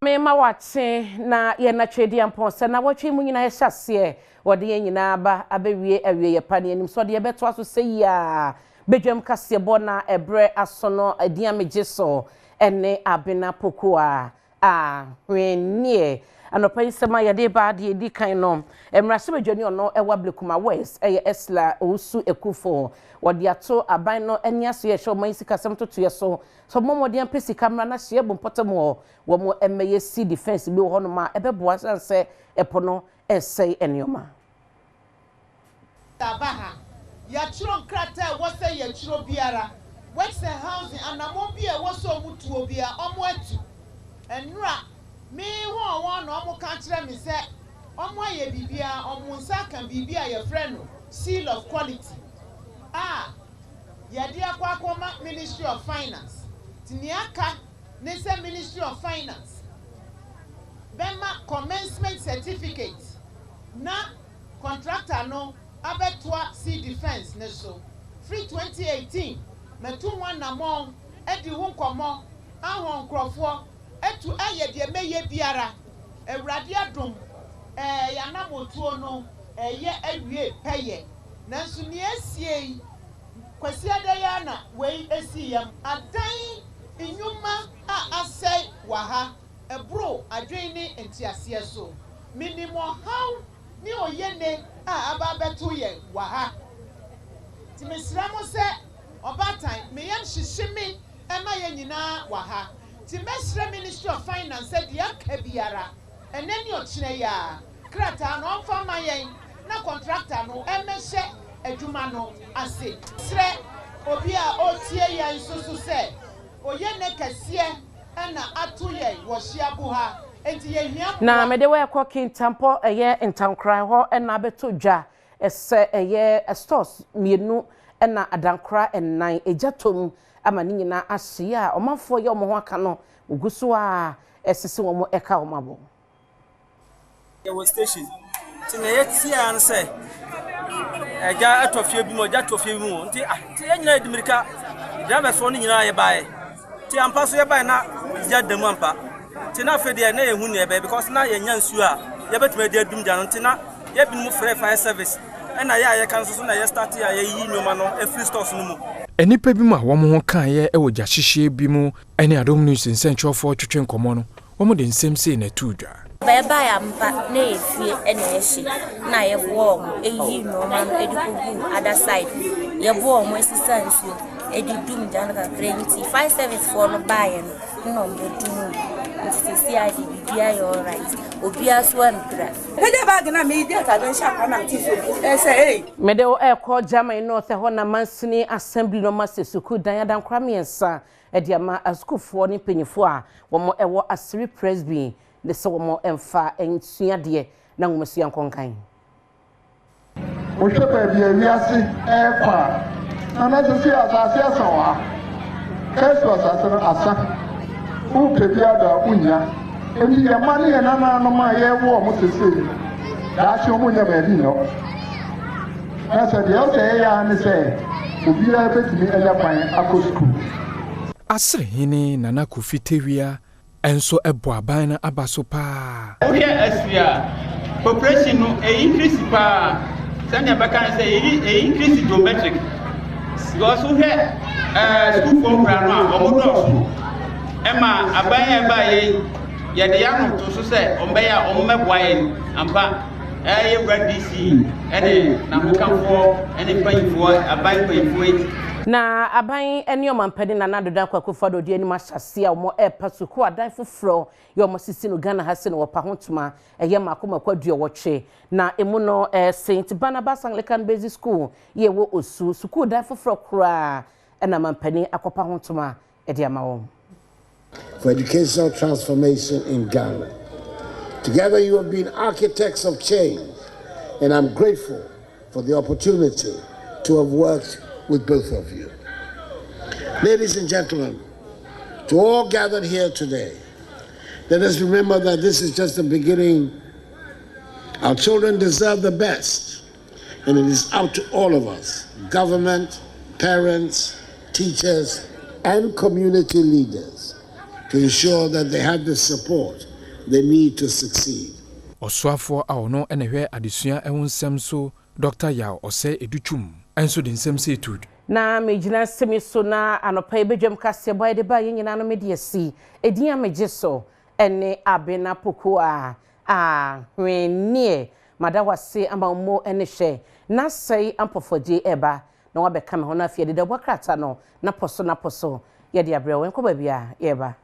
Me ma wache na ye na twedi amponse na watwe mu nyina hyase wode ye nyina ba abewie awie ye pa ne anim so de ye beto aso seya bedwam kase bo na ebre asono adia megye so ene abena pokoa hwenie anopa isema ye de ba de di kan no emrase bedwani ono ewa blekuma west eye esla osu ekufo wode ato aban no eni aso ye hwe man sika sem toto ye so momode ampesi camera na hye bo potamo wo mo emeye si defense bi ho no ma ebeboa sanse epono esei enioma tabaha ya chiro nkrata wo se ya chiro biara what's a housing anamo bi e wo so mutuo bia omo atu enura me ho no omo kan kire me se omo aye bibia omo nsa kan bibia ye friend no seal of quality ya dia kwa akoma Ministry of Finance tiniaka ne se Ministry of Finance bema commencement certificate na contractor no abetwa sea defense ne so free 2018 metu one namon edi hu nkomo ahon krofo etu aye de meye biara ewrade adom ya namotuo no ye awie peye nanso ne asie kwasi adaya na we esiyam adan inyuma asai waha ebro adwen ni entiase so minimo how ni oyene aba beto ye waha ti mesra mo se obatan me yam hihimi ema ye nyina waha ti mesra Ministry of Finance de aka biara enani okire ya krata no onfa mayen na contractor no emehye adwuma no ase sre obi a otie ya nsusu se oyene kase na atoye wo hyiabu ha enti ye hia na mede we kwa kintampo eye ntankra ho na beto dwa ese eye stores mienu na adankra ennan ejatom ama ni nyina ahye a omafo ye omo ho aka no oguso a esese wo mo eka omabo ye wo station tine yeti an se eja atofie bi mo ja tofie bi mo nti ye nyina edimirika driver so ni nyina ye bae ti ampa so ye bae na ja demu ampa ti na fe de na ye hu ne be because na ye nya nsu a ye betuma de adum ja no ti na ye bi mu free fire service na ye kan so na ye start ya ye yi nyoma no e free stores no mu enipa bi mu a wo mo kan ye e wo ja hyehye bi mu ene Adom news nsentwofo twetwe nkomo no wo mo de nsem sei na tudwa baba ya mpa na efie ene ehye na ye bo mo eyi nyoma no edikugu other side ye bo mo esisa nsu edidum jan ka krenti fire service for no buy no mbe dum ntisi adi bibia you all right obia so antra pede bag na me dey ta don sharp na tiso say hey mede o ekọ German north ho na mansini assembly no masse suku dan adan kramiensa ediama askufo ni penyifo a wo mo ewo asiri presby de se wo mo emfa ensuade na ngomesu yankonkan o shepa bi awiase efa na sisi asase asawa keso asase asa u pebia da unya eni ya mani ya na no ma ye wo mo sese da shi mo nya ba di no na se de o se ya ni se obi ya betimi enya pan akosku asre hini nana kofitewia enso ebo aban na abaso pa oye asia population no increase pa sanya baka say increase geometric because we school for grandma omodo ema aban ba ye de yanu to so say ombeya ommeboaye ampa ye DC ene na mukanfo ene panyfo aban panyfo na aban eni o mampedi na nadoda kwakufa do de ani mahase a omo epa suku adan foforo ye omo sisi no Ghana hase no wopa hontuma eye makoma kwadua woche na emu no St Barnabas Anglican Basic School ye wo osu suku dan foforo kura na mampani akopa hontuma e de amawo for educational transformation in Ghana. Together you have been architects of change, and I'm grateful for the opportunity to have worked with both of you. Ladies and gentlemen, to all gathered here today, let us remember that this is just the beginning. Our children deserve the best, and it is up to all of us, government, parents, teachers, and community leaders, to ensure that they have the support they need to succeed. Oswafo a ono enehwe adesua ehun nsem so Dr. Yao ose educhum enso de nsem se tud. Na mejina semi so na anopa ebedwam kase boy de ba yenyina no media si edin amegye so ene abena poku a hwenie madawase amammo ene hye na sei ampofoje eba na wabeka me ho na afie de bokrata no na poso ye de abrɛ wen ko ba bia ye ba